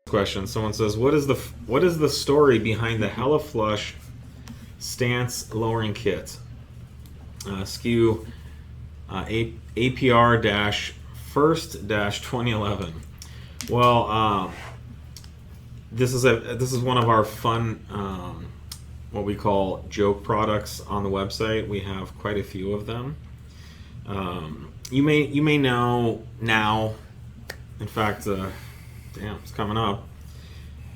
question. Someone says, "What is the story behind the Hella Flush stance lowering kit? SKU APR-first-2011." Well, this is one of our fun, what we call joke products on the website. We have quite a few of them. You may know now. In fact, it's coming up.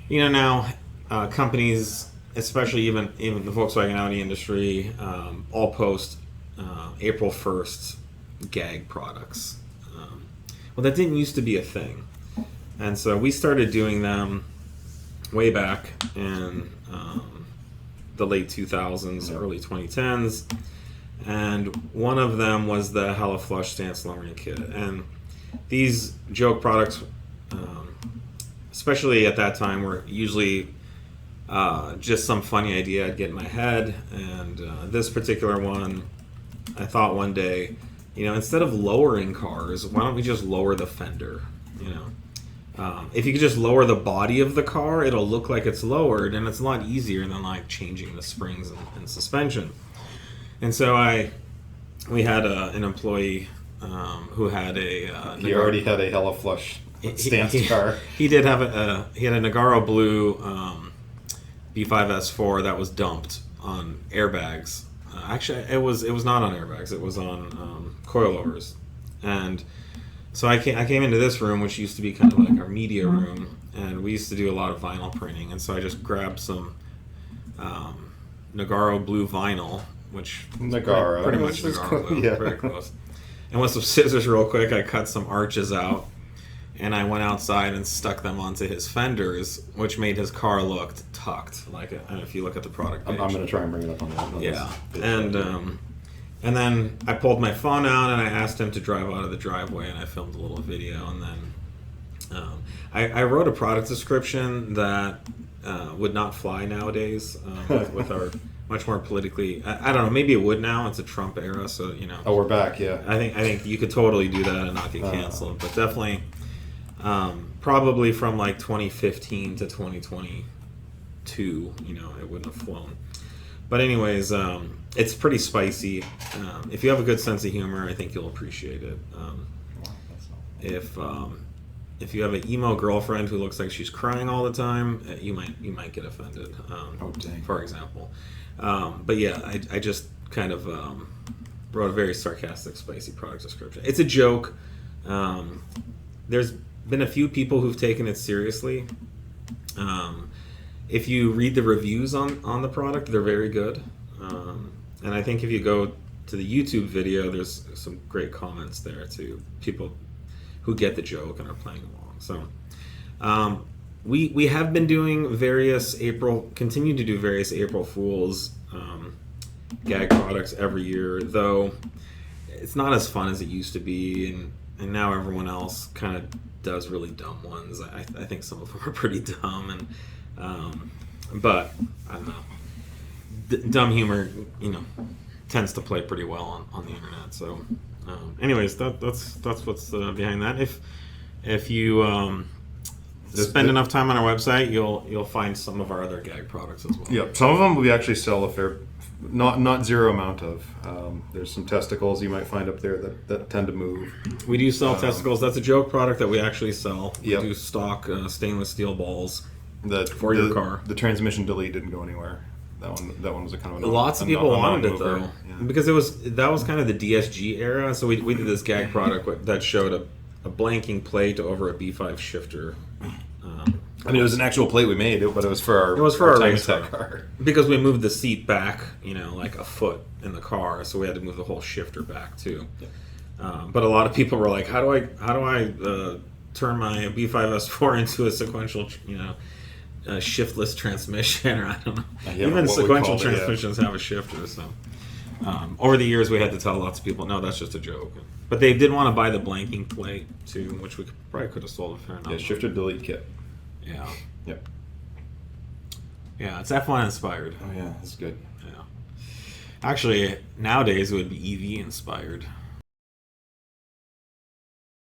Now, companies, especially even the Volkswagen Audi industry, all post April 1st gag products. Well, that didn't used to be a thing, and so we started doing them way back in the late 2000s, early 2010s, and one of them was the Hella Flush stance lowering kit. And these joke products, especially at that time, were usually just some funny idea I'd get in my head. And this particular one, I thought one day, instead of lowering cars, why don't we just lower the fender? If you could just lower the body of the car, it'll look like it's lowered, and it's a lot easier than like changing the springs and suspension. And so we had an employee who had a he already had a Hella Flush stance car. He did have he had a Nagaro Blue B5S4 that was dumped on airbags. Actually, it was not on airbags. It was on coilovers. And so I came into this room, which used to be kind of like our media room, and we used to do a lot of vinyl printing. And so I just grabbed some Nagaro Blue vinyl, which Nagaro, pretty much Nagaro Blue, yeah. Very close. And with some scissors real quick, I cut some arches out, and I went outside and stuck them onto his fenders, which made his car look tucked. Like if you look at the product page. I'm going to try and bring it up on that. Yeah. And then I pulled my phone out and I asked him to drive out of the driveway, and I filmed a little video. And then I wrote a product description that would not fly nowadays with our much more politically. I don't know. Maybe it would now. It's a Trump era, so Oh, we're back. Yeah. I think you could totally do that and not get canceled. But definitely, probably from like 2015 to 2022, it wouldn't have flown. But anyways, it's pretty spicy. If you have a good sense of humor, I think you'll appreciate it. If you have an emo girlfriend who looks like she's crying all the time, you might get offended. For example. But yeah, I just kind of wrote a very sarcastic, spicy product description. It's a joke. There's been a few people who've taken it seriously. If you read the reviews on the product, they're very good. And I think if you go to the YouTube video, there's some great comments there too. People who get the joke and are playing along. So we have been doing continue to do various April Fools gag products every year, though it's not as fun as it used to be, and now everyone else kind of does really dumb ones. I think some of them are pretty dumb, and but I don't know. Dumb humor, tends to play pretty well on the internet. So, anyways, that's what's behind that. If you spend enough time on our website, you'll find some of our other gag products as well. Yeah, some of them we actually sell a fair, not zero amount of. There's some testicles you might find up there that tend to move. We do sell testicles. That's a joke product that we actually sell. We do stock stainless steel balls for your car. The transmission delete didn't go anywhere. That one was a kind of lots of people wanted it though, because that was kind of the DSG era. So we did this gag product that showed a blanking plate over a B5 shifter. It was an actual plate we made, but it was for our race car. Because we moved the seat back, like a foot in the car, so we had to move the whole shifter back too. Yeah. But a lot of people were like, "How do I turn my B5S4 into a sequential, shiftless transmission?" Or I don't know. Even sequential transmissions have a shifter. So over the years, we had to tell lots of people, "No, that's just a joke." But they did want to buy the blanking plate too, which we probably could have sold a fair amount. Yeah, shifter delete kit. Yeah. Yep. Yeah, it's F1 inspired. Oh yeah, that's good. Yeah. Actually, nowadays it would be EV inspired.